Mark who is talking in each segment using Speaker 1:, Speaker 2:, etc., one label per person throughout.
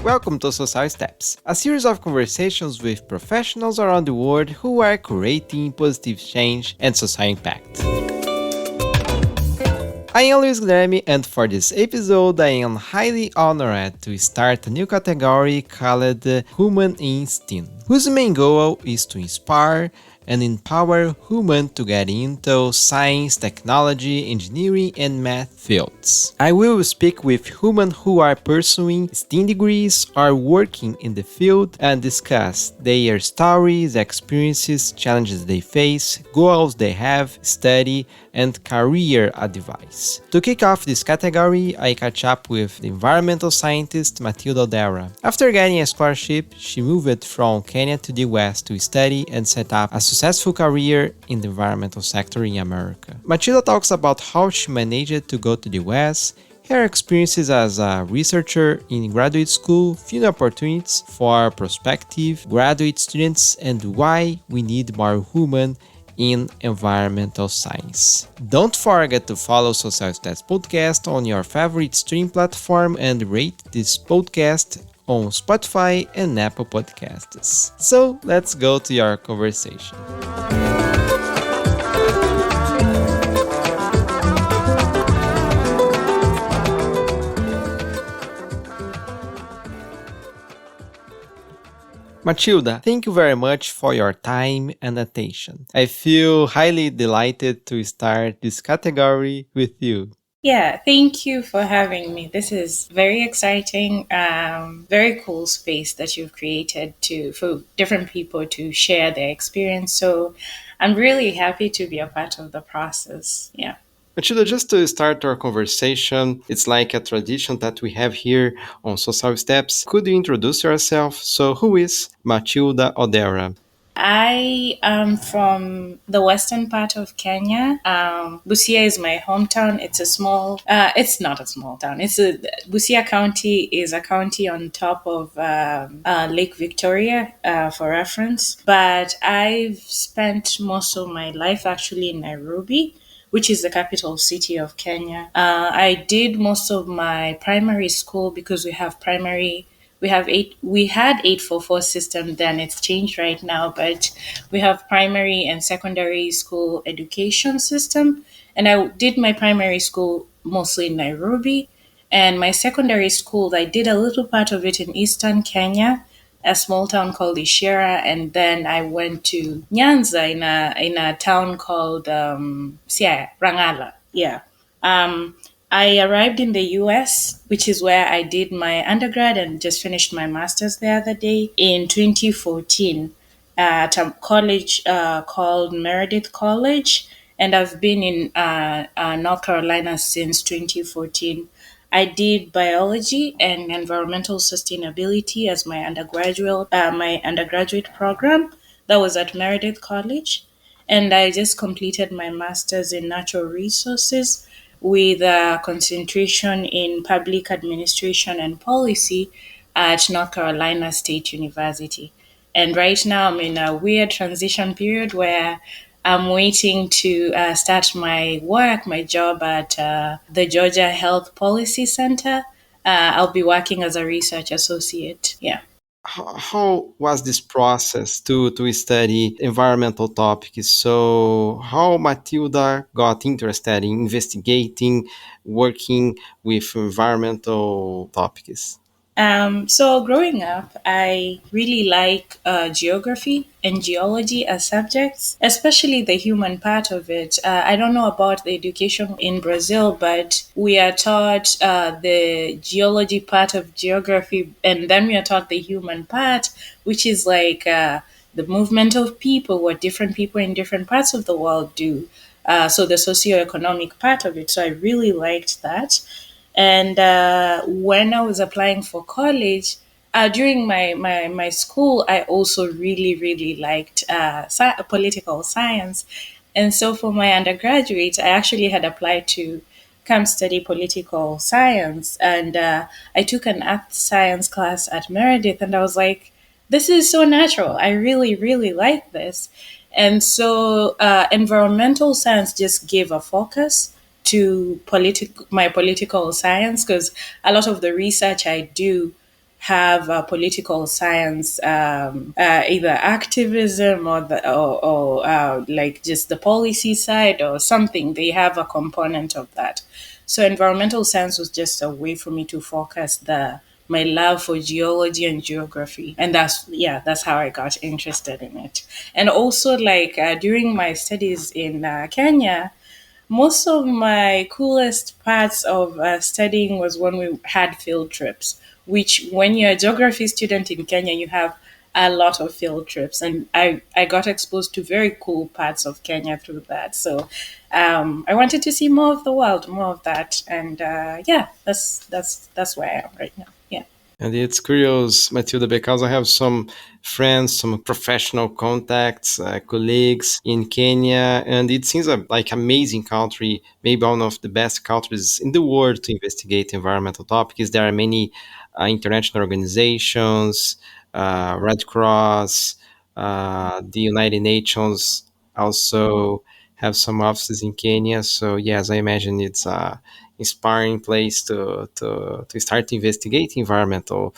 Speaker 1: Welcome to Social Steps, a series of conversations with professionals around the world who are creating positive change and social impact. I am Luis Guilherme, and for this episode, I am highly honored to start a new category called Human in STEAM, whose main goal is to inspire and empower humans to get into science, technology, engineering, and math fields. I will speak with humans who are pursuing STEAM degrees or working in the field and discuss their stories, experiences, challenges they face, goals they have, study, and career advice. To kick off this category, I catch up with the environmental scientist Matilda Odera. After getting a scholarship, she moved from Kenya to the US to study and set up a successful career in the environmental sector in America. Matilda talks about how she managed to go to the US, her experiences as a researcher in graduate school, few opportunities for prospective graduate students, and why we need more human in environmental science. Don't forget to follow Social Stats Podcast on your favorite stream platform and rate this podcast on Spotify and Apple Podcasts. So let's go to your conversation. Matilda, thank you very much for your time and attention. I feel highly delighted to start this category with you.
Speaker 2: Yeah, thank you for having me. This is very exciting, very cool space that you've created to for different people to share their experience. So I'm really happy to be a part of the process. Yeah.
Speaker 1: Matilda, just to start our conversation, it's like a tradition that we have here on Social Steps. Could you introduce yourself? So, who is Matilda Odera?
Speaker 2: I am from the western part of Kenya. Busia is my hometown. It's not a small town. Busia County is a county on top of Lake Victoria, for reference. But I've spent most of my life actually in Nairobi, which is the capital city of Kenya. I did most of my primary school because we had 844 system then, it's changed right now, but we have primary and secondary school education system, and I did my primary school mostly in Nairobi, and my secondary school I did a little part of it in eastern Kenya, a small town called Ishera, and then I went to Nyanza in a town called Siaya, Rangala. Yeah. Um, I arrived in the US, which is where I did my undergrad and just finished my master's the other day in 2014 at a college called Meredith College. And I've been in North Carolina since 2014. I did biology and environmental sustainability as my undergraduate program. That was at Meredith College, and I just completed my master's in natural resources with a concentration in public administration and policy at North Carolina State University. And right now, I'm in a weird transition period where I'm waiting to start my job at the Georgia Health Policy Center. I'll be working as a research associate. Yeah.
Speaker 1: How was this process to study environmental topics? So, how Matilda got interested in investigating, working with environmental topics?
Speaker 2: So growing up, I really like geography and geology as subjects, especially the human part of it. I don't know about the education in Brazil, but we are taught the geology part of geography, and then we are taught the human part, which is like the movement of people, what different people in different parts of the world do. So the socioeconomic part of it. So I really liked that. And when I was applying for college, during my school, I also really, really liked political science. And so for my undergraduate, I actually had applied to come study political science. And I took an earth science class at Meredith, and I was like, this is so natural. I really, really like this. And so environmental science just gave a focus to my political science, because a lot of the research I do have political science, either activism or like just the policy side or something. They have a component of that. So environmental science was just a way for me to focus the my love for geology and geography, and that's how I got interested in it. And also, like during my studies in Kenya, most of my coolest parts of studying was when we had field trips, which when you're a geography student in Kenya, you have a lot of field trips. And I got exposed to very cool parts of Kenya through that. So I wanted to see more of the world, more of that. And yeah, that's where I am right now. Yeah.
Speaker 1: And it's curious, Matilda, because I have some friends, some professional contacts, colleagues in Kenya, and it seems like amazing country, maybe one of the best countries in the world to investigate environmental topics. There are many international organizations, Red Cross, the United Nations also have some offices in Kenya. So yes, I imagine it's inspiring place to start investigating environmental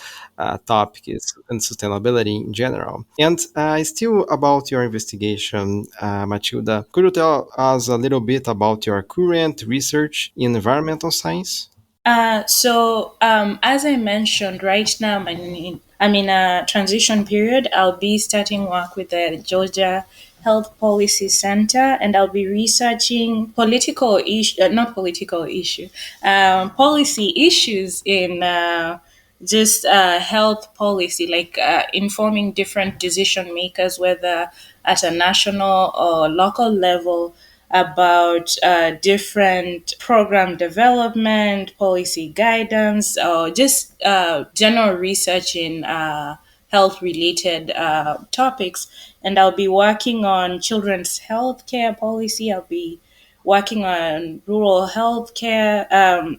Speaker 1: topics and sustainability in general. And still about your investigation, Matilda, could you tell us a little bit about your current research in environmental science?
Speaker 2: As I mentioned, right now I'm in a transition period. I'll be starting work with the Georgia Health Policy Center, and I'll be researching not political issue, policy issues in just health policy, like informing different decision makers, whether at a national or local level, about different program development, policy guidance, or just general research in health related topics. And I'll be working on children's health care policy. I'll be working on rural health care.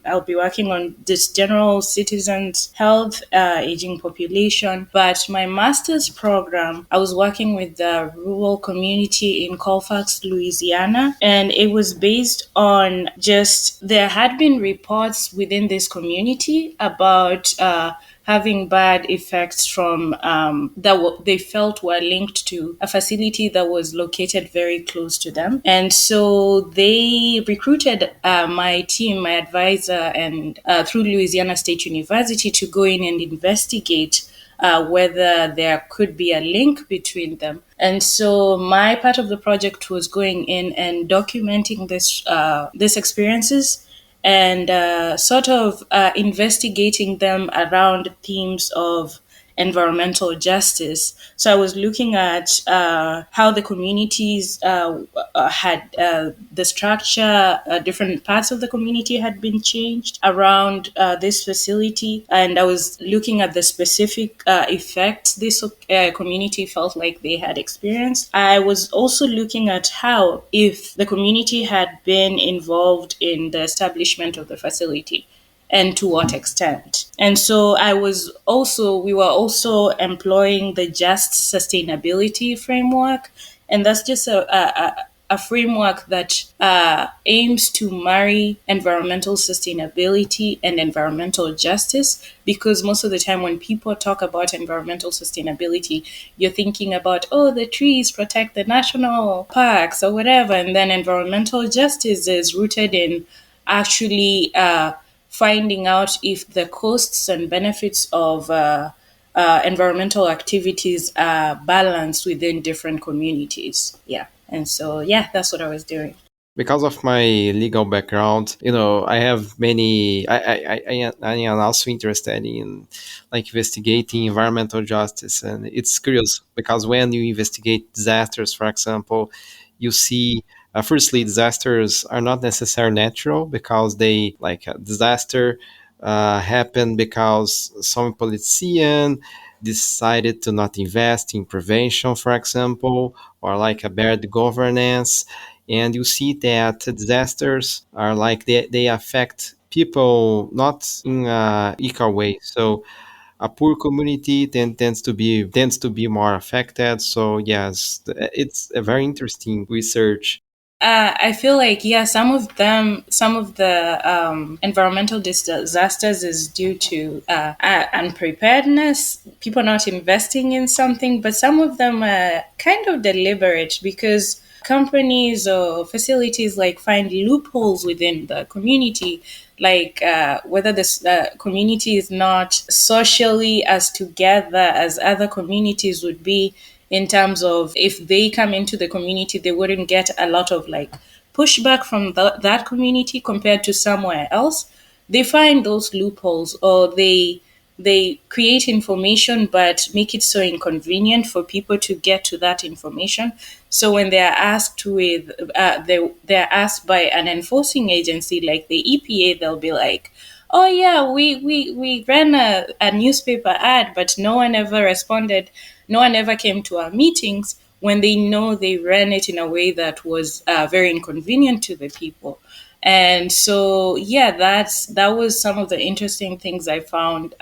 Speaker 2: I'll be working on just general citizens' health, aging population. But my master's program, I was working with the rural community in Colfax, Louisiana, and it was based on just there had been reports within this community about having bad effects from they felt were linked to a facility that was located very close to them. And so they recruited my team, my advisor, and through Louisiana State University to go in and investigate whether there could be a link between them. And so my part of the project was going in and documenting these experiences and sort of investigating them around themes of environmental justice. So I was looking at how the communities had the structure, different parts of the community had been changed around this facility. And I was looking at the specific effects this community felt like they had experienced. I was also looking at how, if the community had been involved in the establishment of the facility, and to what extent. And so we were also employing the just sustainability framework. And that's just a framework that aims to marry environmental sustainability and environmental justice. Because most of the time, when people talk about environmental sustainability, you're thinking about, oh, the trees protect the national parks or whatever. And then environmental justice is rooted in actually finding out if the costs and benefits of environmental activities are balanced within different communities. Yeah. And so, yeah, that's what I was doing.
Speaker 1: Because of my legal background, I have many. I am also interested in like investigating environmental justice, and it's curious because when you investigate disasters, for example, you see. Firstly, disasters are not necessarily natural because they like a disaster happened because some politician decided to not invest in prevention, for example, or like a bad governance, and you see that disasters are like they affect people not in a equal way. So a poor community tends to be more affected. So yes, it's a very interesting research.
Speaker 2: I feel like, yeah, some of them, some of the environmental disasters is due to unpreparedness, people not investing in something, but some of them are kind of deliberate because companies or facilities like find loopholes within the community, like whether this community is not socially as together as other communities would be, in terms of if they come into the community, they wouldn't get a lot of like pushback from that community compared to somewhere else. They find those loopholes, or they create information but make it so inconvenient for people to get to that information. So when they are asked with they're asked by an enforcing agency like the EPA, they'll be like, oh yeah, we ran a newspaper ad, but no one ever responded, no one ever came to our meetings, when they know they ran it in a way that was very inconvenient to the people. And so, yeah, that was some of the interesting things I found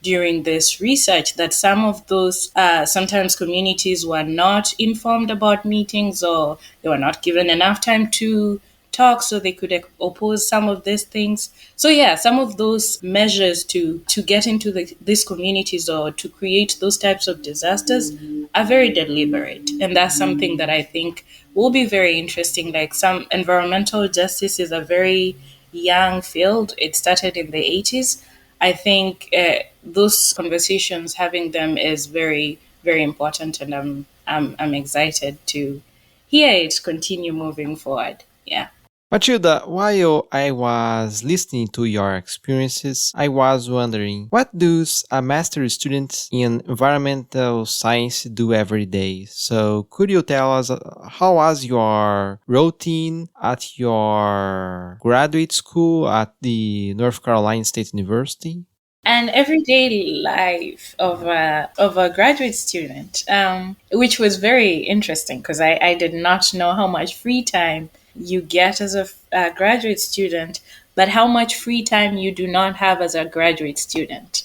Speaker 2: during this research, that some of those sometimes communities were not informed about meetings, or they were not given enough time to talk so they could oppose some of these things. So yeah, some of those measures to get into these communities or to create those types of disasters are very deliberate, and that's something that I think will be very interesting. Like, some environmental justice is a very young field. It started in the 80s. I think those conversations, having them, is very, very important, and I'm excited to hear it continue moving forward. Yeah.
Speaker 1: Matilda, while I was listening to your experiences, I was wondering, what does a master student in environmental science do every day? So, could you tell us how was your routine at your graduate school at the North Carolina State University?
Speaker 2: An everyday life of a graduate student, which was very interesting because I did not know how much free time you get as a graduate student, but how much free time you do not have as a graduate student.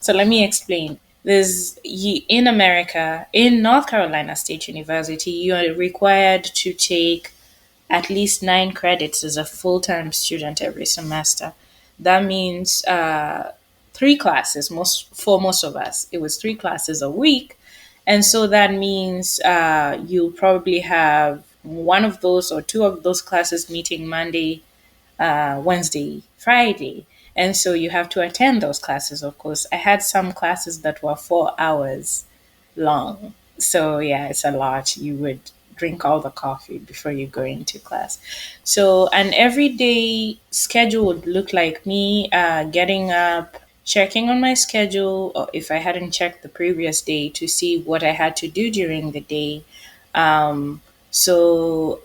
Speaker 2: So let me explain. In America, in North Carolina State University, you are required to take at least 9 credits as a full time student every semester. That means three classes. Most of us, it was 3 classes a week, and so that means you'll probably have one of those or two of those classes meeting Monday, Wednesday, Friday. And so you have to attend those classes, of course. I had some classes that were 4 hours long. So yeah, it's a lot. You would drink all the coffee before you go into class. So an everyday schedule would look like me getting up, checking on my schedule, or if I hadn't checked the previous day, to see what I had to do during the day. Um, so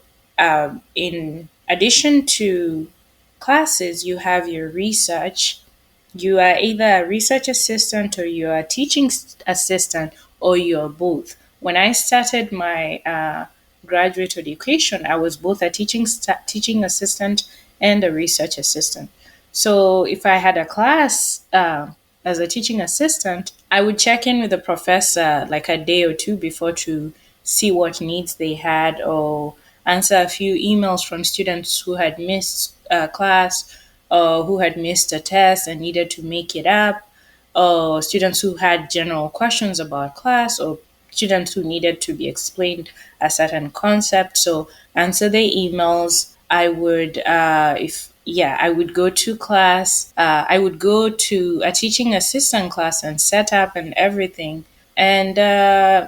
Speaker 2: in addition to classes, you have your research. You are either a research assistant, or you are a teaching assistant, or you are both. When I started my graduate education, I was both a teaching assistant and a research assistant. So if I had a class as a teaching assistant, I would check in with the professor like a day or two before to see what needs they had, or answer a few emails from students who had missed class, or who had missed a test and needed to make it up, or students who had general questions about class, or students who needed to be explained a certain concept. So answer their emails. I would go to class. I would go to a teaching assistant class and set up and everything. And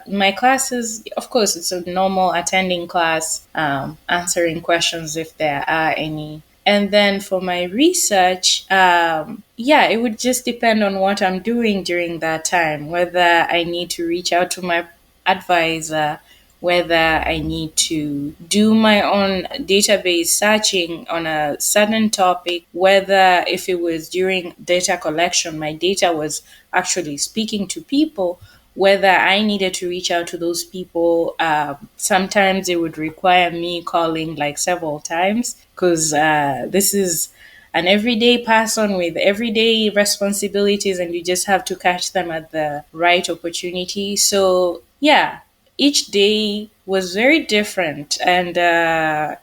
Speaker 2: my classes, of course, it's a normal attending class, answering questions if there are any. And then for my research, yeah, it would just depend on what I'm doing during that time, whether I need to reach out to my advisor, whether I need to do my own database searching on a certain topic, whether if it was during data collection, my data was actually speaking to people, whether I needed to reach out to those people. Sometimes it would require me calling like several times because this is an everyday person with everyday responsibilities, and you just have to catch them at the right opportunity. So, yeah, each day was very different. And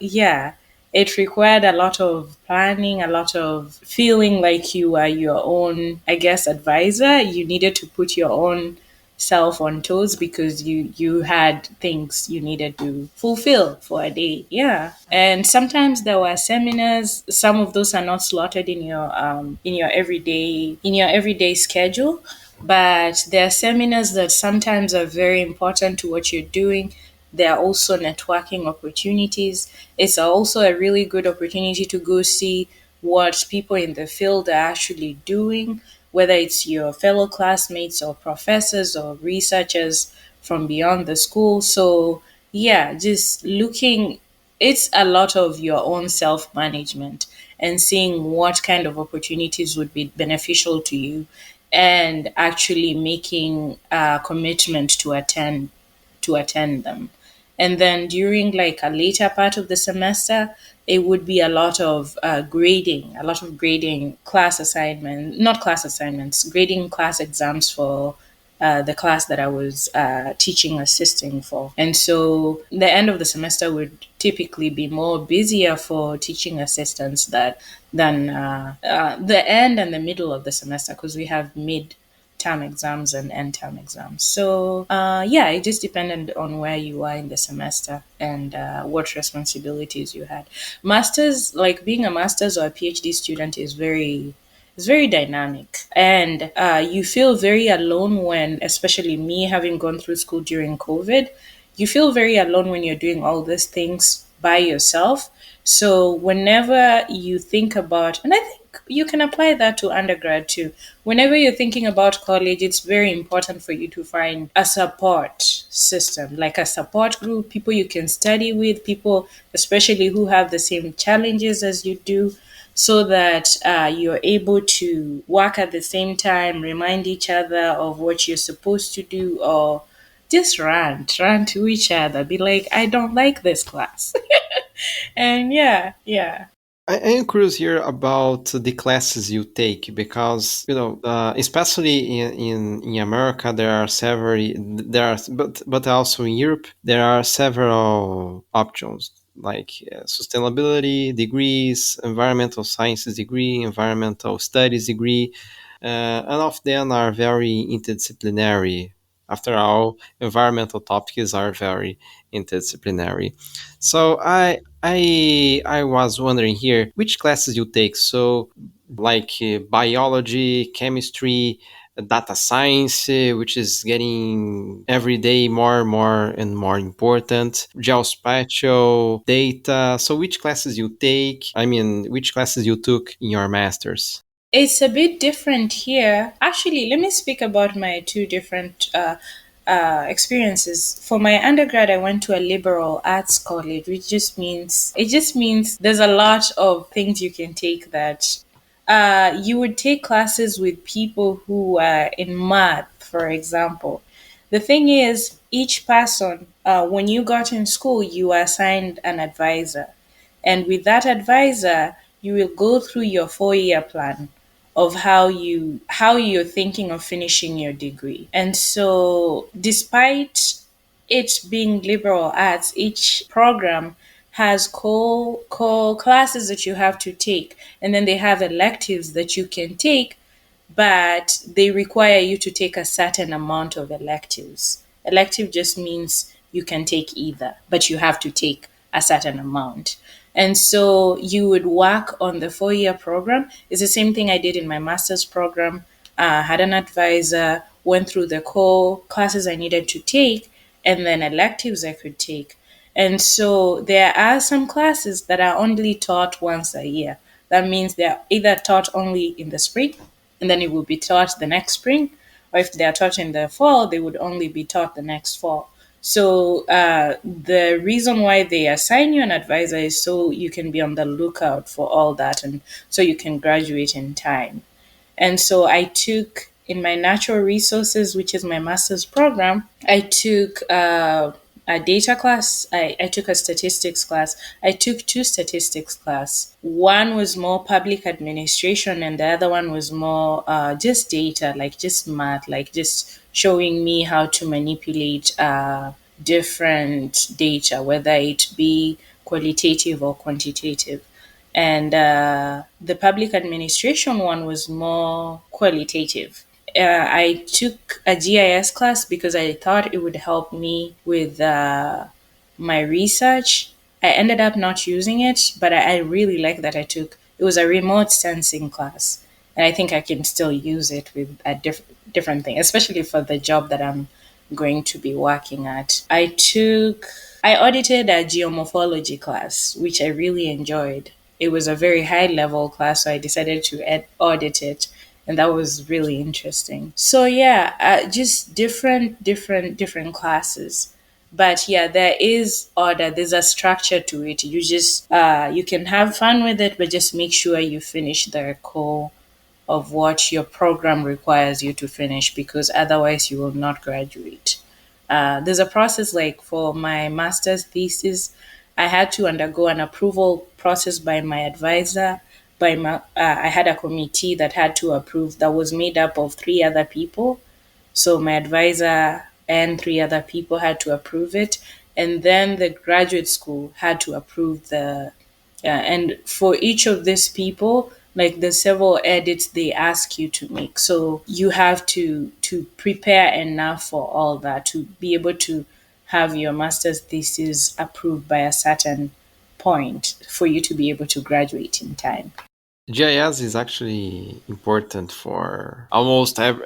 Speaker 2: yeah, it required a lot of planning, a lot of feeling like you are your own, I guess, advisor. You needed to put your own self on toes because you had things you needed to fulfill for a day. Yeah. And sometimes there were seminars. Some of those are not slotted in your everyday schedule, but there are seminars that sometimes are very important to what you're doing. There are also networking opportunities. It's also a really good opportunity to go see what people in the field are actually doing, whether it's your fellow classmates or professors or researchers from beyond the school. So, yeah, just looking, it's a lot of your own self management and seeing what kind of opportunities would be beneficial to you and actually making a commitment to attend them. And then during like a later part of the semester, it would be a lot of grading class assignment, not class assignments, grading class exams for the class that I was teaching assisting for. And so the end of the semester would typically be more busier for teaching assistants than the end and the middle of the semester because we have mid-term exams and end-term exams. So yeah, it just depended on where you are in the semester and what responsibilities you had. Masters, like being a master's or a PhD student, is very dynamic, and you feel very alone when, especially me having gone through school during COVID, you feel very alone when you're doing all these things by yourself. So whenever you think about, and I think you can apply that to undergrad too, whenever you're thinking about college, it's very important for you to find a support system, like a support group, people you can study with, people especially who have the same challenges as you do, so that you're able to work at the same time, remind each other of what you're supposed to do, or just rant to each other, be like, I don't like this class. And yeah, yeah.
Speaker 1: I am curious here about the classes you take because especially in America, there are several but also in Europe there are several options like sustainability degrees, environmental sciences degree, environmental studies degree, and all of them are very interdisciplinary. After all, environmental topics are very interdisciplinary. So I was wondering here which classes you take. So like biology, chemistry, data science, which is getting every day more and more important, geospatial data. So which classes you take? I mean, which classes you took in your masters?
Speaker 2: It's a bit different here. Actually, let me speak about my two different experiences. For my undergrad, I went to a liberal arts college, which just means there's a lot of things you can take that you would take classes with people who are in math, for example. The thing is, each person, when you got in school, you were assigned an advisor. And with that advisor, you will go through your 4 year plan of how you're thinking of finishing your degree. And so despite it being liberal arts, each program has core classes that you have to take, and then they have electives that you can take, but they require you to take a certain amount of electives. Elective just means you can take either, but you have to take a certain amount. And so you would work on the 4 year program. It's the same thing I did in my master's program. Had an advisor, went through the core classes I needed to take, and then electives I could take. And so there are some classes that are only taught once a year. That means they're either taught only in the spring and then it will be taught the next spring, or if they are taught in the fall, they would only be taught the next fall. So the reason why they assign you an advisor is so you can be on the lookout for all that, and so you can graduate in time. And so I took in my natural resources, which is my master's program, I took a data class. I took a statistics class. I took two statistics class. One was more public administration, and the other one was more just data, like just math, like just showing me how to manipulate different data, whether it be qualitative or quantitative. And the public administration one was more qualitative. I took a GIS class because I thought it would help me with my research. I ended up not using it, but I really like that I took. It was a remote sensing class, and I think I can still use it with a different thing, especially for the job that I'm going to be working at. I audited a geomorphology class, which I really enjoyed. It was a very high level class, so I decided to audit it, and that was really interesting. So yeah, just different classes. But yeah, there is order. There's a structure to it. You just you can have fun with it, but just make sure you finish the core of what your program requires you to finish, because otherwise you will not graduate. There's a process, like for my master's thesis, I had to undergo an approval process by my advisor. I had a committee that had to approve, that was made up of three other people. So my advisor and three other people had to approve it. And then the graduate school had to approve the and for each of these people, like the several edits they ask you to make. So you have to prepare enough for all that to be able to have your master's thesis approved by a certain point for you to be able to graduate in time.
Speaker 1: GIS is actually important for almost
Speaker 2: Almost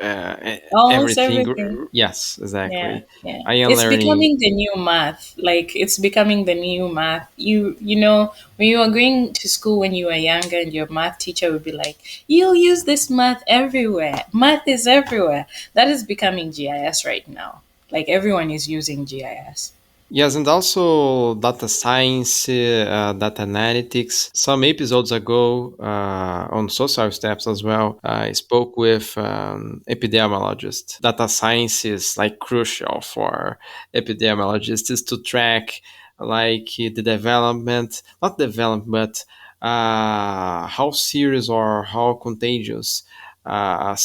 Speaker 1: everything.
Speaker 2: everything.
Speaker 1: Yes,
Speaker 2: Yeah,
Speaker 1: exactly.
Speaker 2: yeah.
Speaker 1: I am
Speaker 2: It's
Speaker 1: learning.
Speaker 2: becoming the new math. Like it's becoming the new math. You know, when you were going to school when you were younger and your math teacher would be like, "You'll use this math everywhere. Math is everywhere." That is becoming GIS right now. Like everyone is using GIS.
Speaker 1: Yes, and also data science, data analytics. Some episodes ago on social steps as well, I spoke with epidemiologists. Data science is like crucial for epidemiologists to track like the development, not development, but how serious or how contagious a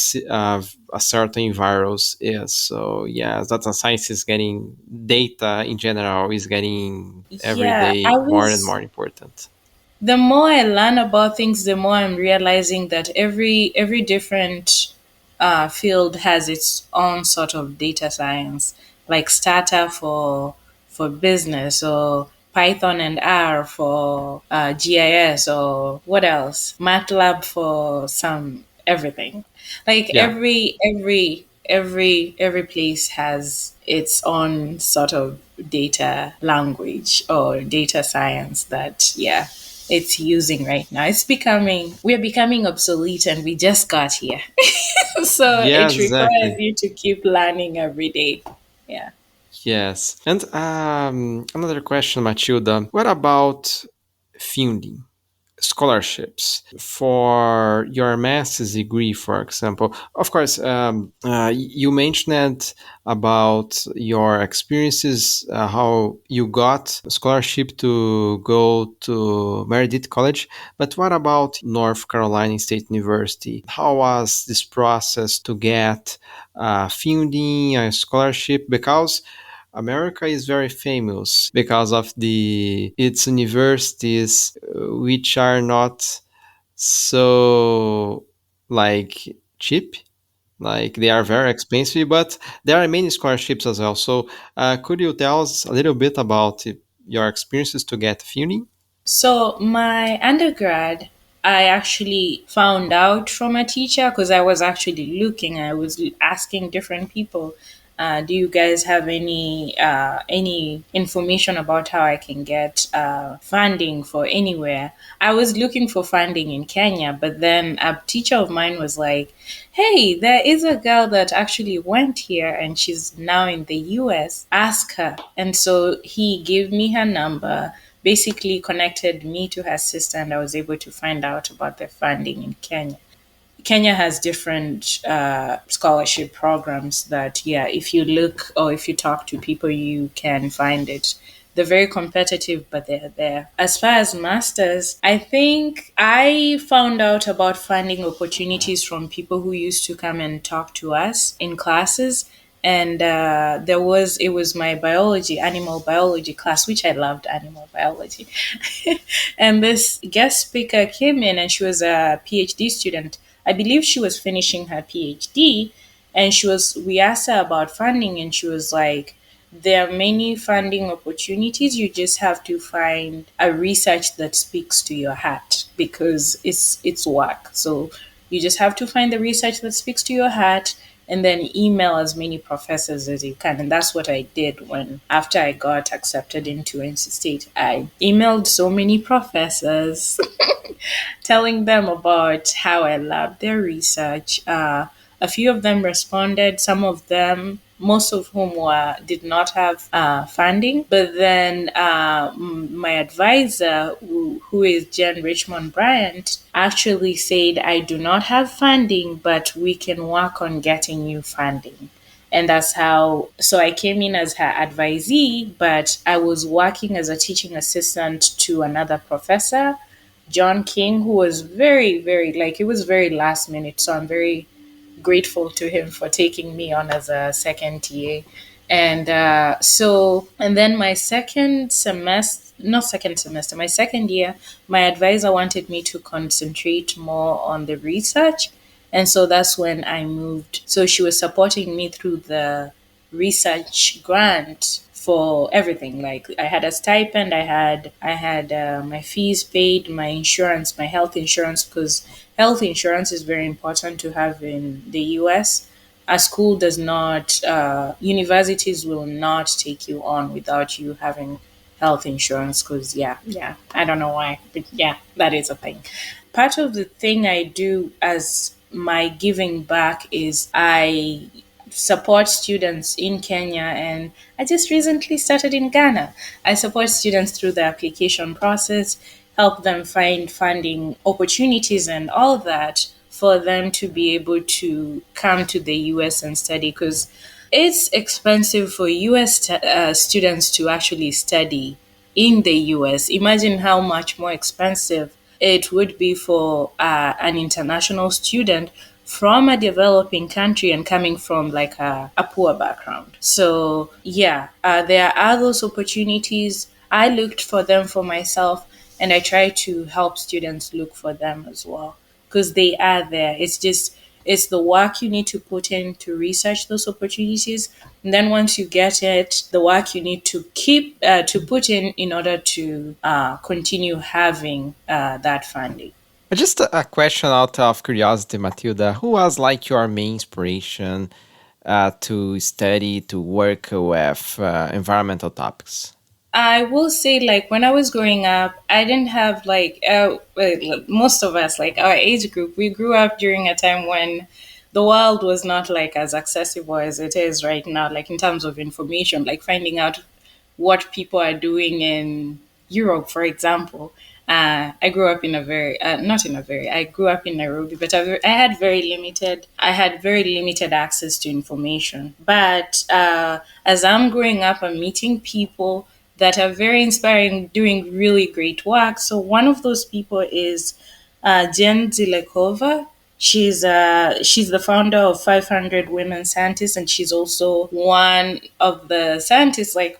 Speaker 1: certain virus is. So yeah, data science is getting data in general is getting every
Speaker 2: Yeah, I
Speaker 1: day more and
Speaker 2: was
Speaker 1: more important.
Speaker 2: the more I learn about things, the more I'm realizing that every different field has its own sort of data science, like Stata for business, or Python and R for GIS, or what else? MATLAB for some everything. Like
Speaker 1: Yeah.
Speaker 2: every place has its own sort of data language or data science that it's using right now. We're becoming obsolete, and we just got here. So
Speaker 1: Yeah,
Speaker 2: it requires
Speaker 1: exactly.
Speaker 2: you to keep learning every day. Yeah.
Speaker 1: Yes. And another question, Matilda. What about funding? Scholarships for your master's degree, for example. Of course, you mentioned about your experiences, how you got a scholarship to go to Meredith College. But what about North Carolina State University? How was this process to get funding, a scholarship? Because America is very famous because of the its universities, which are not so like cheap. Like they are very expensive, but there are many scholarships as well. So, could you tell us a little bit about your experiences to get funding?
Speaker 2: So my undergrad, I actually found out from a teacher because I was actually looking. I was asking different people, "Do you guys have any information about how I can get funding for anywhere?" I was looking for funding in Kenya, but then a teacher of mine was like, "Hey, there is a girl that actually went here and she's now in the US. Ask her." And so he gave me her number, basically connected me to her sister, and I was able to find out about the funding in Kenya. Kenya has different scholarship programs that, yeah, if you look or if you talk to people, you can find it. They're very competitive, but they're there. As far as masters, I think I found out about funding opportunities from people who used to come and talk to us in classes. and it was my biology, animal biology class, which I loved animal biology. And this guest speaker came in, and she was a PhD student. I believe she was finishing her PhD, and we asked her about funding, and she was like, there are many funding opportunities. You just have to find a research that speaks to your heart, because it's work. So you just have to find the research that speaks to your heart, and then email as many professors as you can. And that's what I did when after I got accepted into NC State. I emailed so many professors telling them about how I loved their research. A few of them responded. Some of them, most of whom did not have funding. But then my advisor, who is Jen Richmond Bryant, actually said, "I do not have funding, but we can work on getting you funding." And that's how, so I came in as her advisee, but I was working as a teaching assistant to another professor, John King, who was very, very, like, it was very last minute. So I'm very grateful to him for taking me on as a second TA. And then my second semester, not second semester, my second year, my advisor wanted me to concentrate more on the research. And so that's when I moved. So she was supporting me through the research grant for everything. Like, I had a stipend, I had my fees paid, my insurance, my health insurance, because health insurance is very important to have in the US. A school does not, universities will not take you on without you having health insurance, because yeah, I don't know why, but yeah, that is a thing. Part of the thing I do as my giving back is I support students in Kenya, and I just recently started in Ghana. I support students through the application process, help them find funding opportunities and all that for them to be able to come to the US and study, because it's expensive for students to actually study in the US. Imagine how much more expensive it would be for an international student from a developing country and coming from like a poor background. So, yeah, there are those opportunities. I looked for them for myself, and I try to help students look for them as well, because they are there. It's the work you need to put in to research those opportunities, and then once you get it, the work you need to keep to put in order to continue having that funding.
Speaker 1: Just a question out of curiosity, Matilda. Who was like your main inspiration to study, to work with environmental topics?
Speaker 2: I will say, like, when I was growing up, I didn't have most of us, like our age group, we grew up during a time when the world was not like as accessible as it is right now, like in terms of information, like finding out what people are doing in Europe, for example. I grew up in a very, not in a very, I grew up in Nairobi, but I had very limited access to information. But as I'm growing up, I'm meeting people that are very inspiring, doing really great work. So one of those people is Jen Zilekova. She's the founder of 500 Women Scientists, and she's also one of the scientists like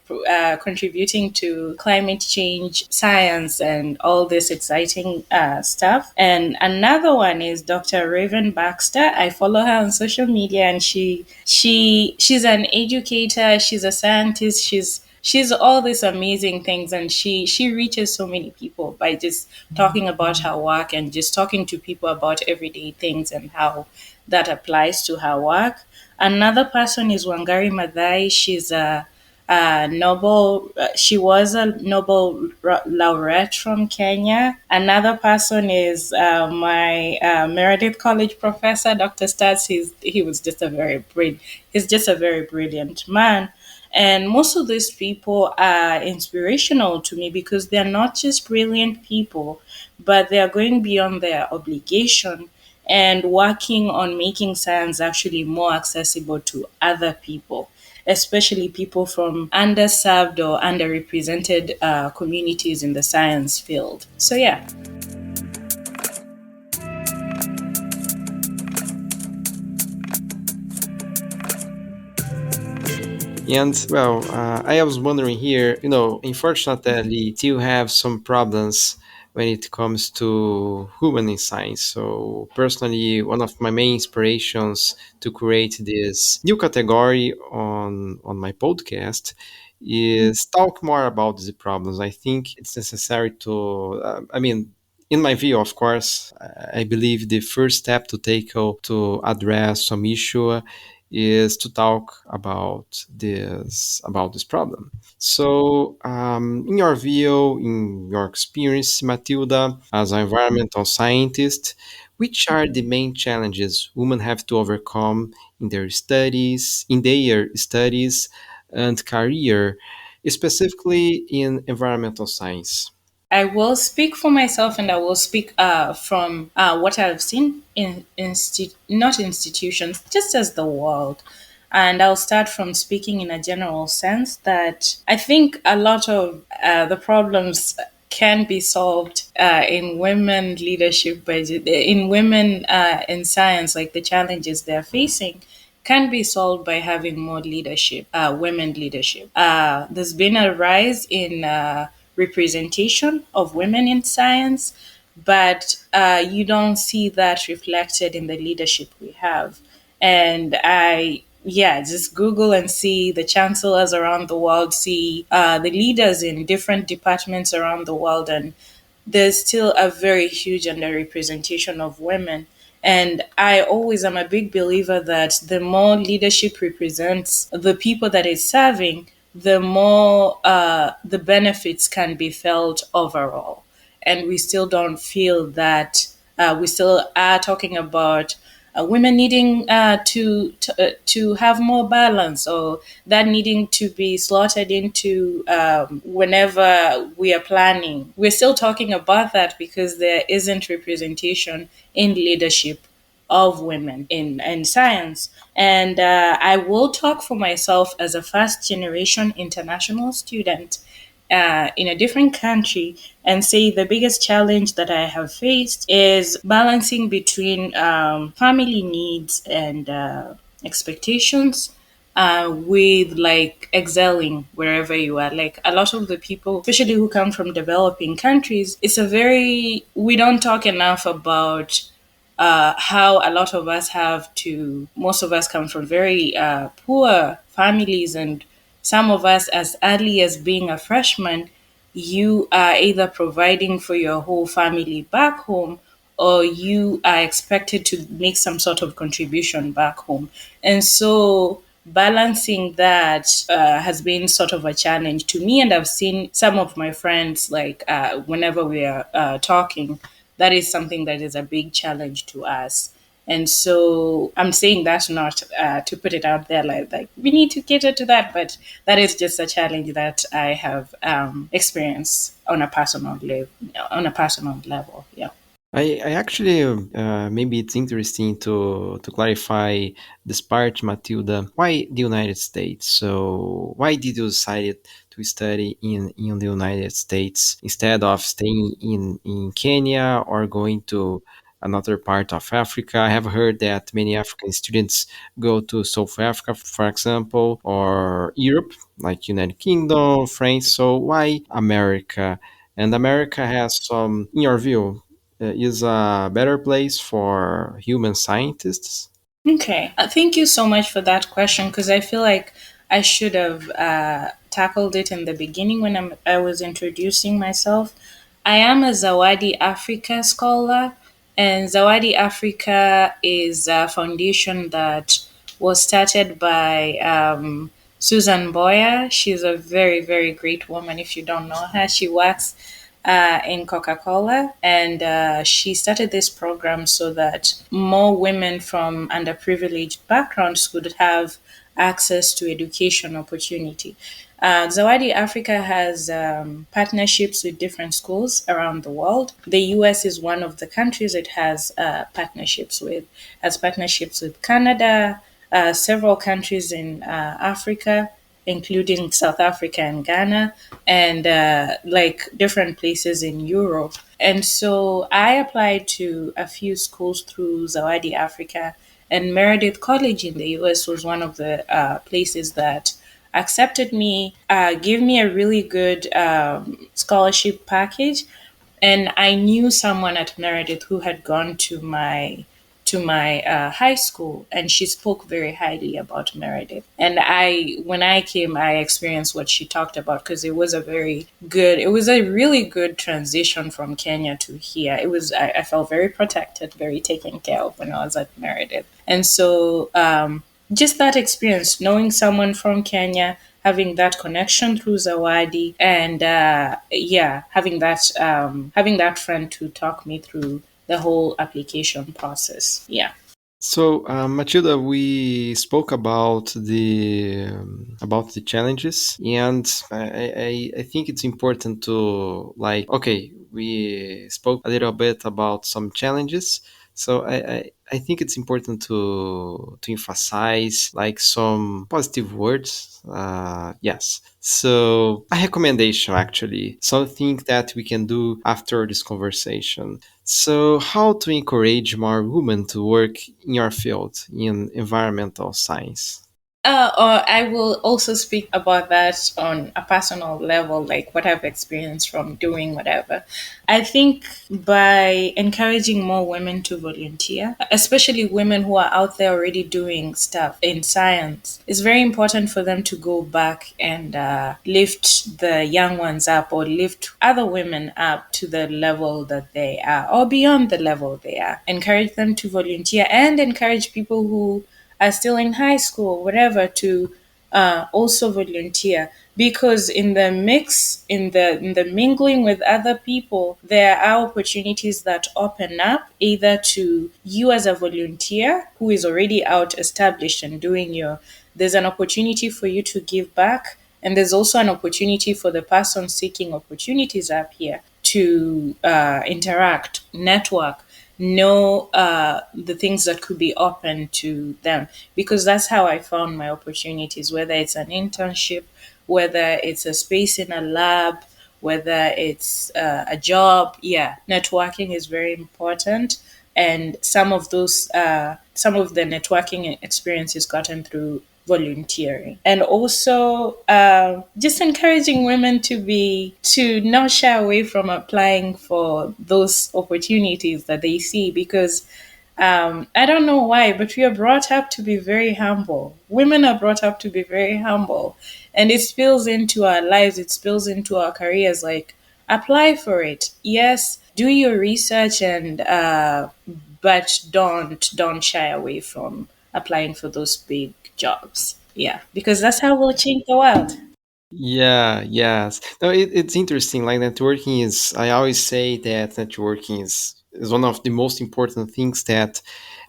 Speaker 2: contributing to climate change science and all this exciting stuff. And another one is Dr. Raven Baxter. I follow her on social media, and she's an educator. She's a scientist. She's all these amazing things, and she reaches so many people by just talking about her work and just talking to people about everyday things and how that applies to her work. Another person is Wangari Maathai. She was a Nobel laureate from Kenya. Another person is my Meredith College professor, Dr. Stats. He's just a very brilliant man. And most of these people are inspirational to me because they're not just brilliant people, but they are going beyond their obligation and working on making science actually more accessible to other people, especially people from underserved or underrepresented communities in the science field. So, yeah.
Speaker 1: And well, I was wondering here, unfortunately, still have some problems when it comes to human in science. So personally, one of my main inspirations to create this new category on my podcast is talk more about these problems. I think it's necessary to, in my view, of course, I believe the first step to take to address some issue is to talk about this problem. So, in your view, in your experience, Matilda, as an environmental scientist, which are the main challenges women have to overcome in their studies and career, specifically in environmental science?
Speaker 2: I will speak for myself, and I will speak from what I've seen in not institutions, just as the world. And I'll start from speaking in a general sense that I think a lot of the problems can be solved in women leadership, but in women in science, like the challenges they're facing can be solved by having more leadership, women leadership. There's been a rise in representation of women in science, but you don't see that reflected in the leadership we have. And yeah, just Google and see the chancellors around the world, see the leaders in different departments around the world, and there's still a very huge underrepresentation of women. And I always am a big believer that the more leadership represents the people that it's serving, the more the benefits can be felt overall. And we still don't feel that we still are talking about women needing to have more balance, or that needing to be slotted into whenever we are planning. We're still talking about that because there isn't representation in leadership of women in science. And I will talk for myself as a first generation international student in a different country and say the biggest challenge that I have faced is balancing between family needs and expectations with like excelling wherever you are. Like a lot of the people, especially who come from developing countries, we don't talk enough about how a lot of us most of us come from very poor families, and some of us, as early as being a freshman, you are either providing for your whole family back home, or you are expected to make some sort of contribution back home. And so balancing that has been sort of a challenge to me. And I've seen some of my friends, like whenever we are talking, that is something that is a big challenge to us. And so I'm saying that not to put it out there like we need to cater to that, but that is just a challenge that I have experienced on a personal level. Yeah.
Speaker 1: I actually maybe it's interesting to clarify this part, Matilda. Why the United States? So why did you decide to study in the United States instead of staying in Kenya or going to another part of Africa? I have heard that many African students go to South Africa, for example, or Europe, like United Kingdom, France. So why America? And America has some, in your view, is a better place for human scientists?
Speaker 2: Okay. Thank you so much for that question, because I feel like I should have tackled it in the beginning when I was introducing myself. I am a Zawadi Africa scholar, and Zawadi Africa is a foundation that was started by Susan Boyer. She's a very, very great woman. If you don't know her, she works in Coca Cola. And she started this program so that more women from underprivileged backgrounds could have access to education opportunity. Zawadi Africa has partnerships with different schools around the world. The US is one of the countries it has partnerships with Canada, several countries in Africa, including South Africa and Ghana, and like different places in Europe. And so I applied to a few schools through Zawadi Africa, and Meredith College in the US was one of the places that accepted me, gave me a really good scholarship package, and I knew someone at Meredith who had gone to my high school, and she spoke very highly about Meredith. And when I came, I experienced what she talked about, because it was a really good transition from Kenya to here. I felt very protected, very taken care of when I was at Meredith. And so, just that experience, knowing someone from Kenya, having that connection through Zawadi, and yeah, having that friend to talk me through the whole application process. Yeah.
Speaker 1: So, Matilda, we spoke about the challenges, and I think it's important to like. Okay, we spoke a little bit about some challenges. So I think it's important to emphasize like some positive words. Yes. So a recommendation actually, something that we can do after this conversation. So, how to encourage more women to work in your field in environmental science?
Speaker 2: Or I will also speak about that on a personal level, like what I've experienced from doing whatever. I think by encouraging more women to volunteer, especially women who are out there already doing stuff in science, it's very important for them to go back and lift the young ones up, or lift other women up to the level that they are, or beyond the level they are. Encourage them to volunteer, and encourage people who are still in high school, whatever, to also volunteer, because in the mix, in the mingling with other people, there are opportunities that open up, either to you as a volunteer who is already out established and doing your. There's an opportunity for you to give back, and there's also an opportunity for the person seeking opportunities up here to interact, network, know the things that could be open to them, because that's how I found my opportunities, whether it's an internship, whether it's a space in a lab, whether it's a job. Yeah, networking is very important, and some of the networking experiences gotten through volunteering, and also just encouraging women to not shy away from applying for those opportunities that they see, because I don't know why, but we are brought up to be very humble. Women are brought up to be very humble, and it spills into our lives, it spills into our careers. Like, apply for it, yes, do your research, and but don't shy away from applying for those big jobs. Yeah, because that's how we'll change the world.
Speaker 1: Yeah, yes. No, it's interesting. Like networking is, I always say that networking is one of the most important things that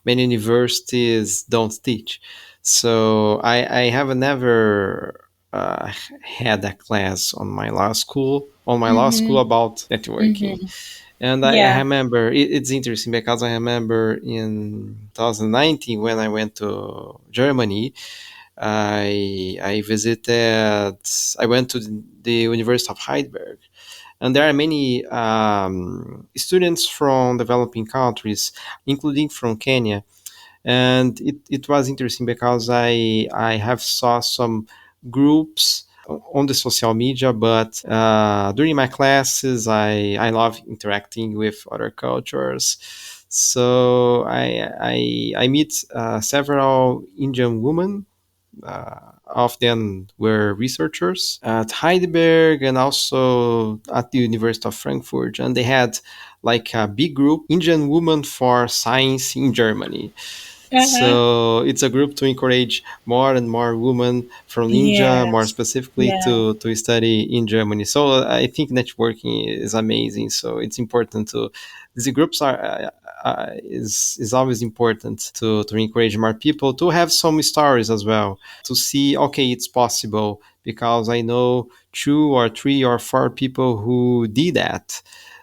Speaker 1: many universities don't teach. So I have never had a class on my law school
Speaker 2: Mm-hmm.
Speaker 1: about networking.
Speaker 2: Mm-hmm.
Speaker 1: And I
Speaker 2: Yeah.
Speaker 1: remember it's interesting because I remember in 2019 when I went to Germany, I visited. I went to the University of Heidelberg, and there are many students from developing countries, including from Kenya. And it was interesting because I have saw some groups on the social media, but during my classes I love interacting with other cultures. So I meet several Indian women, of them were researchers at Heidelberg and also at the University of Frankfurt, and they had like a big group, Indian Women for Science in Germany.
Speaker 2: Uh-huh.
Speaker 1: So it's a group to encourage more and more women from India, more
Speaker 2: Yes.
Speaker 1: specifically
Speaker 2: Yeah.
Speaker 1: to study in Germany. So I think networking is amazing. So it's important to these groups are. Is always important to encourage more people to have some stories as well, to see okay it's possible because I know two or three or four people who did that.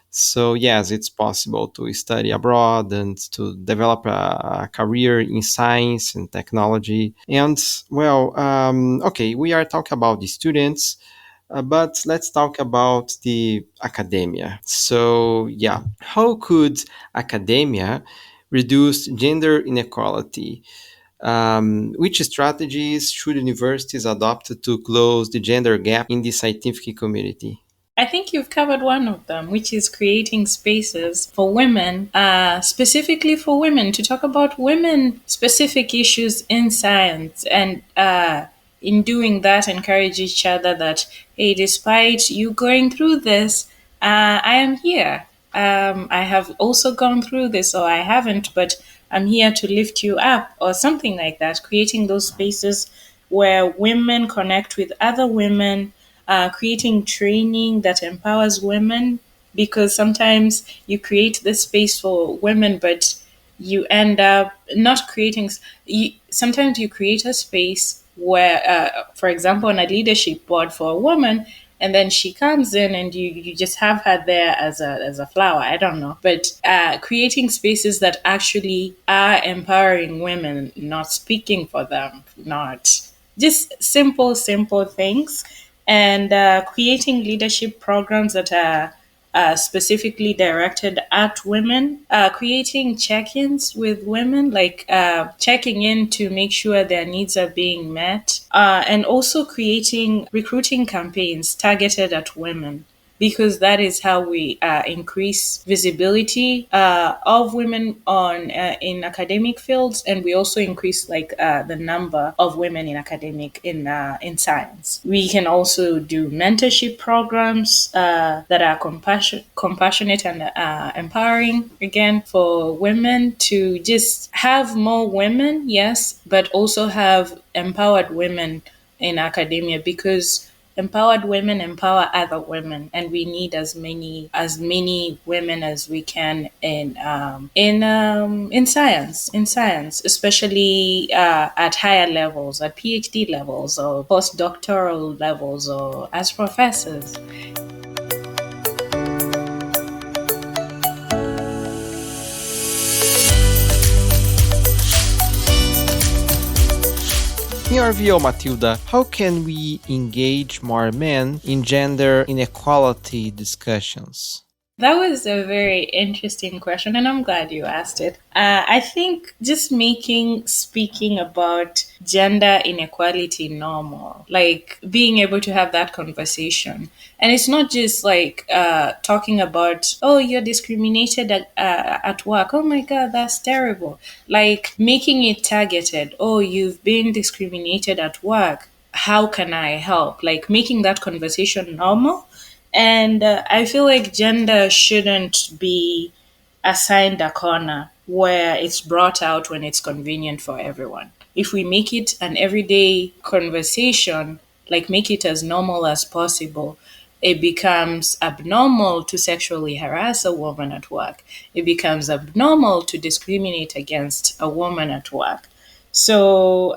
Speaker 1: So yes, it's possible to study abroad and to develop a career in science and technology. And well, okay, we are talking about the students, but let's talk about the academia. So yeah, how could academia reduce gender inequality? Which strategies should universities adopt to close the gender gap in the scientific community?
Speaker 2: I think you've covered one of them, which is creating spaces for women, specifically for women, to talk about women specific issues in science. And in doing that, encourage each other that, hey, despite you going through this, I am here. I have also gone through this, or I haven't, but I'm here to lift you up, or something like that. Creating those spaces where women connect with other women, creating training that empowers women, because sometimes you create this space for women, but you end up not creating. Sometimes you create a space where, for example, on a leadership board for a woman, and then she comes in and you just have her there as a flower. I don't know, but creating spaces that actually are empowering women, not speaking for them, not just simple things, and creating leadership programs that are specifically directed at women, creating check ins with women, like checking in to make sure their needs are being met, and also creating recruiting campaigns targeted at women, because that is how we increase visibility of women on in academic fields, and we also increase like the number of women in science. We can also do mentorship programs that are compassionate and empowering, again, for women, to just have more women, yes, but also have empowered women in academia, because empowered women empower other women, and we need as many women as we can in science, especially at higher levels, at PhD levels or postdoctoral levels, or as professors.
Speaker 1: In your view, Matilda, how can we engage more men in gender inequality discussions?
Speaker 2: That was a very interesting question, and I'm glad you asked it. I think just making speaking about gender inequality normal, like being able to have that conversation. And it's not just like talking about, oh, you're discriminated at work. Oh my God, that's terrible. Like making it targeted. Oh, you've been discriminated at work. How can I help? Like making that conversation normal. And I feel like gender shouldn't be assigned a corner where it's brought out when it's convenient for everyone. If we make it an everyday conversation, like make it as normal as possible, it becomes abnormal to sexually harass a woman at work. It becomes abnormal to discriminate against a woman at work. So,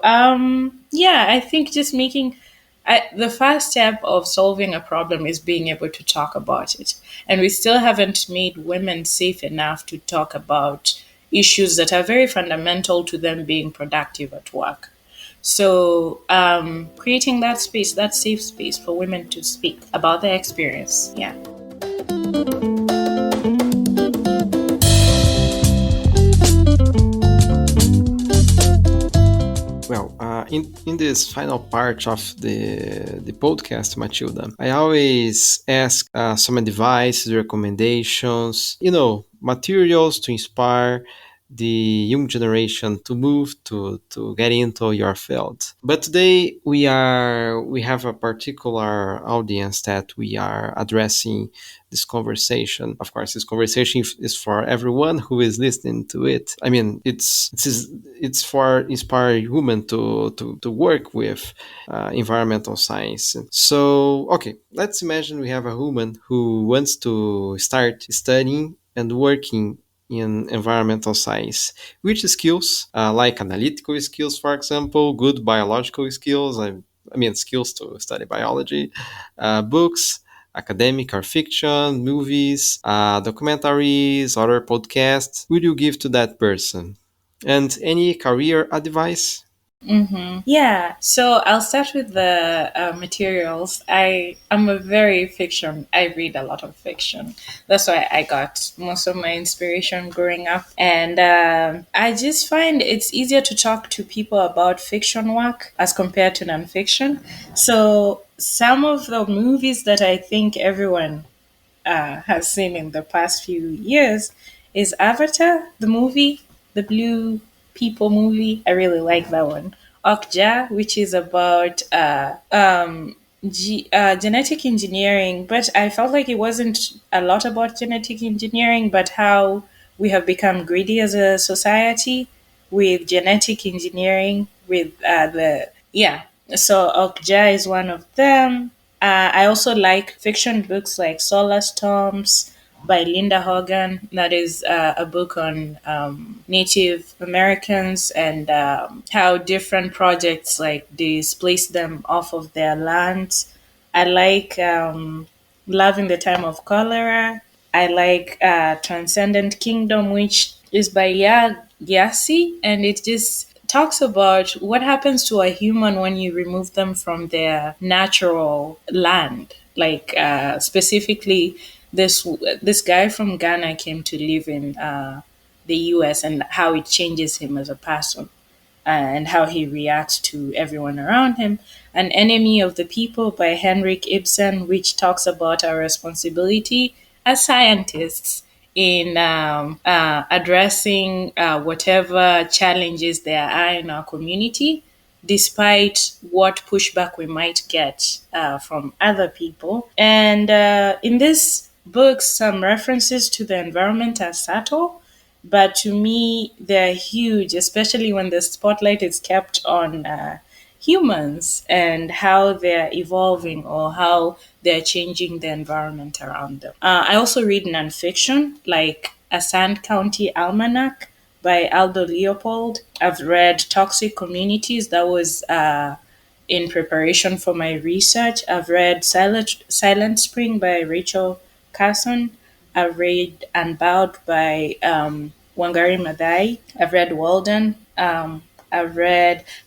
Speaker 2: yeah, I think just the first step of solving a problem is being able to talk about it. And we still haven't made women safe enough to talk about issues that are very fundamental to them being productive at work. So, creating that space, that safe space for women to speak about their experience. Yeah.
Speaker 1: Well, in this final part of the podcast, Matilda, I always ask some advice, recommendations, materials to inspire the young generation to move to get into your field. But today we have a particular audience that we are addressing this conversation. Of course, this conversation is for everyone who is listening to it. I mean, it's for inspire women to work with environmental science. So, okay, let's imagine we have a woman who wants to start studying and working in environmental science. Which skills, like analytical skills, for example, good biological skills, I mean, skills to study biology, books, academic or fiction, movies, documentaries, other podcasts, would you give to that person? And any career advice?
Speaker 2: Yeah, so I'll start with the materials. I'm a very fiction. I read a lot of fiction. That's why I got most of my inspiration growing up, and I just find it's easier to talk to people about fiction work as compared to nonfiction. So some of the movies that I think everyone has seen in the past few years is Avatar, the movie, the Blue People movie. I really like that one. Okja, which is about genetic engineering, but I felt like it wasn't a lot about genetic engineering, but how we have become greedy as a society with genetic engineering, with the yeah. So Okja is one of them. I also like fiction books like Solar Storms by Linda Hogan. That is a book on Native Americans and how different projects like displace them off of their lands. I like Love in the Time of Cholera. I like Transcendent Kingdom, which is by Gyasi, and it just talks about what happens to a human when you remove them from their natural land. Like specifically, this guy from Ghana came to live in the U.S. and how it changes him as a person and how he reacts to everyone around him. An Enemy of the People by Henrik Ibsen, which talks about our responsibility as scientists in addressing whatever challenges there are in our community, despite what pushback we might get from other people. And in this book, some references to the environment are subtle, but to me, they're huge, especially when the spotlight is kept on humans and how they're evolving or how they're changing the environment around them. I also read nonfiction, like A Sand County Almanac by Aldo Leopold. I've read Toxic Communities, that was in preparation for my research. I've read Silent Spring by Rachel Carson. I've read Unbowed by Wangari Maathai. I've read Walden.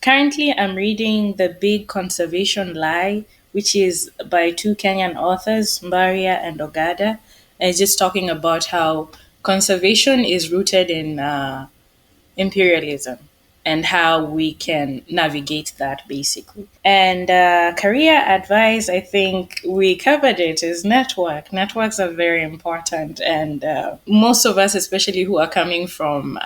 Speaker 2: Currently, I'm reading The Big Conservation Lie, which is by two Kenyan authors, Mbaria and Ogada. And it's just talking about how conservation is rooted in imperialism and how we can navigate that basically. And career advice, I think we covered it, is network. Networks are very important. And most of us, especially who are coming from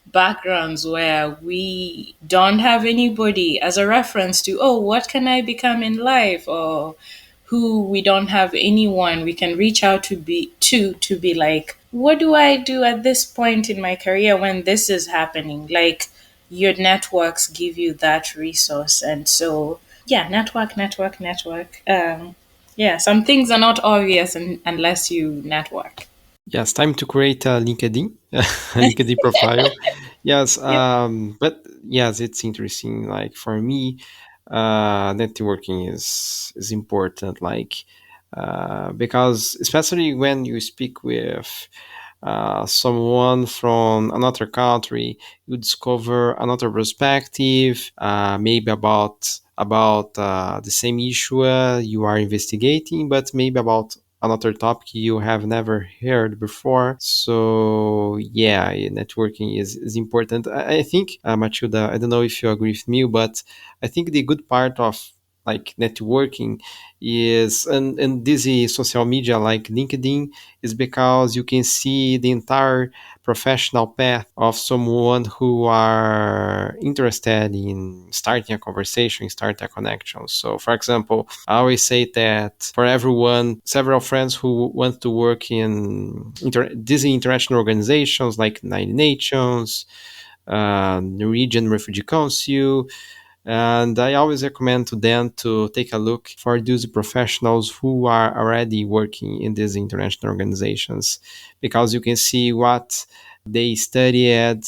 Speaker 2: backgrounds where we don't have anybody as a reference to, oh, what can I become in life? Or who we don't have anyone we can reach out to be like, what do I do at this point in my career when this is happening? Like, your networks give you that resource. And so yeah, network. Yeah, some things are not obvious unless you network.
Speaker 1: Yes, time to create a LinkedIn, a LinkedIn profile. Yes,
Speaker 2: Yep.
Speaker 1: but yes, it's interesting. Like for me, networking is important. Like because especially when you speak with someone from another country, you discover another perspective, maybe about the same issue you are investigating, but maybe about another topic you have never heard before. So yeah, networking is important. I think, Matilda, I don't know if you agree with me, but I think the good part of like networking is and this is social media like LinkedIn is because you can see the entire professional path of someone who are interested in starting a conversation, starting a connection. So, for example, I always say that for everyone, several friends who want to work in these international organizations like United Nations, Norwegian Refugee Council, and I always recommend to them to take a look for those professionals who are already working in these international organizations because you can see what they studied,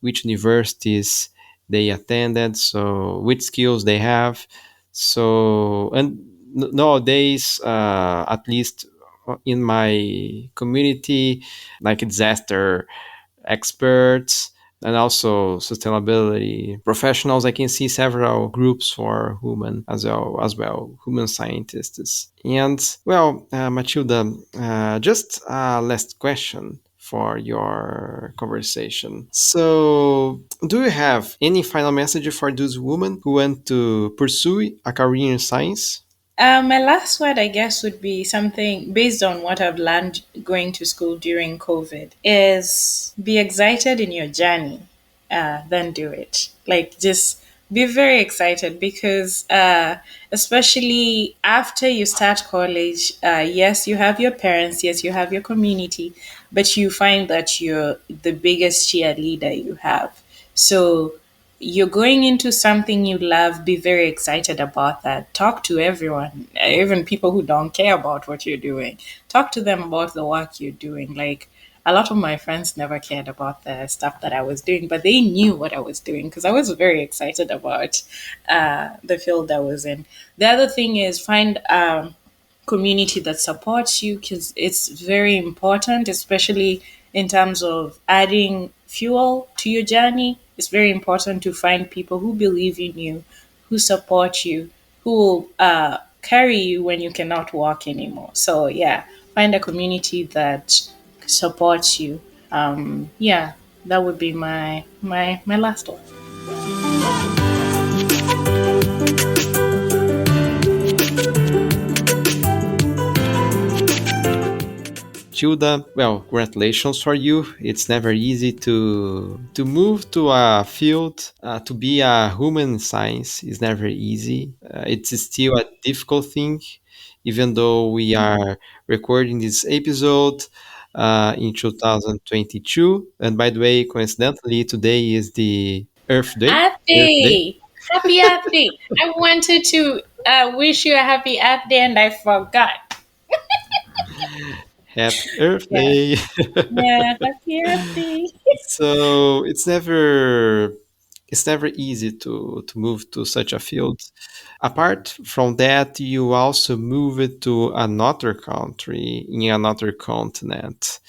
Speaker 1: which universities they attended, so which skills they have. So, and nowadays, at least in my community, like disaster experts, and also sustainability professionals. I can see several groups for human as well, human scientists. And well, Matilda, just a last question for your conversation. So, do you have any final message for those women who want to pursue a career in science?
Speaker 2: My last word, I guess, would be something based on what I've learned going to school during COVID is be excited in your journey, then do it. Like, just be very excited because, especially after you start college, yes, you have your parents, yes, you have your community, but you find that you're the biggest cheerleader you have. So, you're going into something you love, be very excited about that. Talk to everyone, even people who don't care about what you're doing. Talk to them about the work you're doing. Like, a lot of my friends never cared about the stuff that I was doing, but they knew what I was doing because I was very excited about the field I was in. The other thing is find community that supports you because it's very important, especially in terms of adding fuel to your journey. It's very important to find people who believe in you, who support you, who will carry you when you cannot walk anymore. So, yeah, find a community that supports you. Yeah, that would be my last one.
Speaker 1: Tilda, well, congratulations for you. It's never easy to move to a field, to be a human science is never easy. It's still a difficult thing, even though we are recording this episode in 2022. And by the way, coincidentally, today is the Earth Day.
Speaker 2: Earth
Speaker 1: Earth Day.
Speaker 2: Day! Happy Earth Day! I wanted to wish you a happy Earth Day and I forgot.
Speaker 1: Happy Earth
Speaker 2: Yeah,
Speaker 1: Day.
Speaker 2: yeah, happy Earth Day.
Speaker 1: So it's never easy to move to such a field. Apart from that, you also move it to another country in another continent.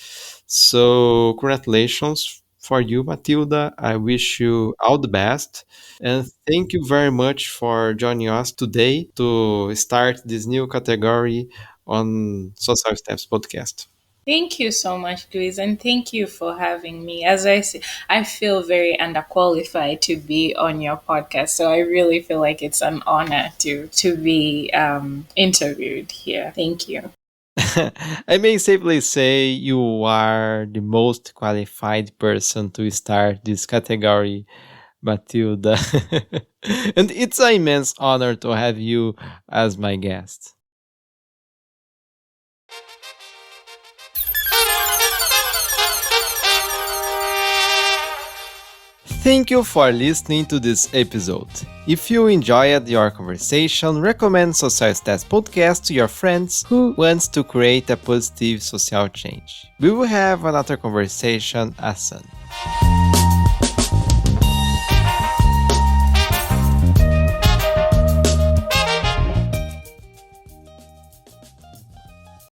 Speaker 1: So congratulations for you, Matilda. I wish you all the best. And thank you very much for joining us today to start this new category on Social Steps podcast.
Speaker 2: Thank you so much, Louise, and thank you for having me. As I say, I feel very underqualified to be on your podcast, so I really feel like it's an honor to be interviewed here. Thank you.
Speaker 1: I may safely say you are the most qualified person to start this category, Matilda. And it's an immense honor to have you as my guest. Thank you for listening to this episode. If you enjoyed your conversation, recommend Social Stats Podcast to your friends who wants to create a positive social change. We will have another conversation as soon.